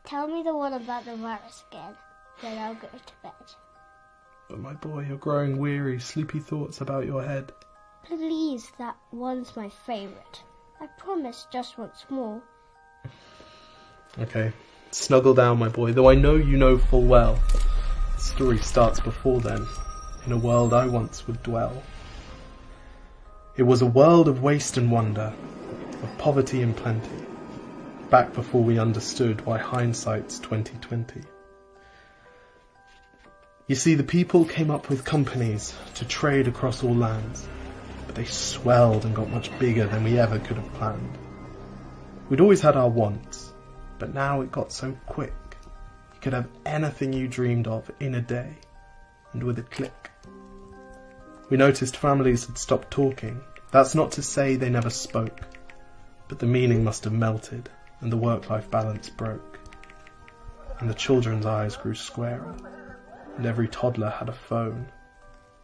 Tell me the one about the virus again, then I'll go to bed. But my boy, you're growing weary, sleepy thoughts about your head. Please, that one's my favourite. I promise just once more. Okay, snuggle down, my boy, though I know you know full well. The story starts before then, in a world I once would dwell. It was a world of waste and wonder, of poverty and plenty, back before we understood why hindsight's 2020. You see, the people came up with companies to trade across all lands, but they swelled and got much bigger than we ever could have planned. We'd always had our wants, but now it got so quick. You could have anything you dreamed of in a day, and with a click. We noticed families had stopped talking. That's not to say they never spoke, but the meaning must have melted, and the work-life balance broke. And the children's eyes grew squarer, and every toddler had a phone.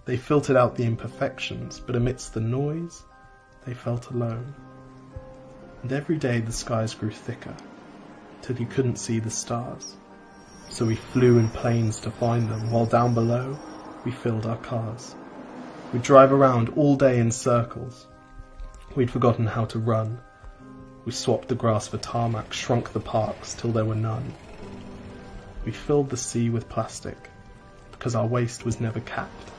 They filtered out the imperfections, but amidst the noise, they felt alone. And every day the skies grew thicker, till you couldn't see the stars. So we flew in planes to find them, while down below we filled our cars. We'd drive around all day in circles. We'd forgotten how to run. We swapped the grass for tarmac, shrunk the parks till there were none. We filled the sea with plastic, because our waste was never capped,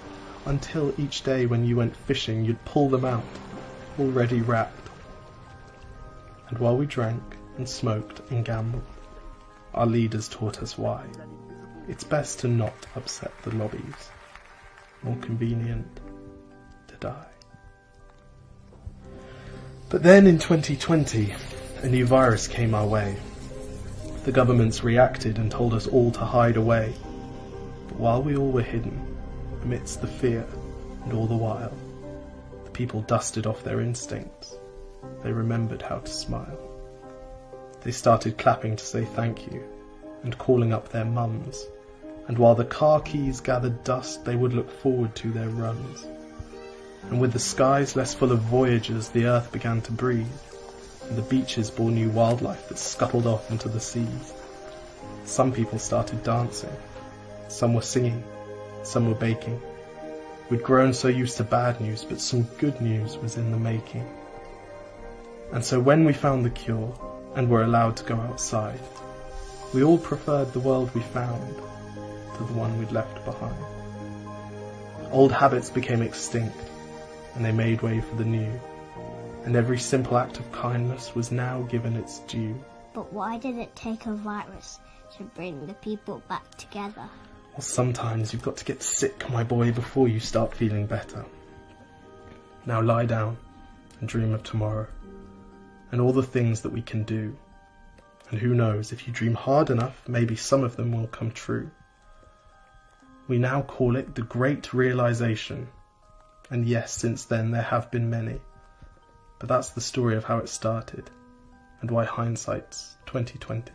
until each day when you went fishing you'd pull them out, already wrapped. And while we drank and smoked and gambled, our leaders taught us why. It's best to not upset the lobbies, more convenient to die. But then in 2020, a new virus came our way. The governments reacted and told us all to hide away. But while we all were hidden, amidst the fear and all the while, the people dusted off their instincts. They remembered how to smile. They started clapping to say thank you and calling up their mums. And while the car keys gathered dust, they would look forward to their runs. And with the skies less full of voyagers, the earth began to breathe, and the beaches bore new wildlife that scuttled off into the seas. Some people started dancing, some were singing, some were baking. We'd grown so used to bad news, but some good news was in the making. And so when we found the cure, and were allowed to go outside, we all preferred the world we found to the one we'd left behind. Old habits became extinct, and they made way for the new, and every simple act of kindness was now given its due. But why did it take a virus to bring the people back together? Well, sometimes you've got to get sick, my boy, before you start feeling better. Now lie down and dream of tomorrow, and all the things that we can do. And who knows, if you dream hard enough, maybe some of them will come true. We now call it the Great Realization. And yes, since then there have been many. But that's the story of how it started, and why hindsight's 2020.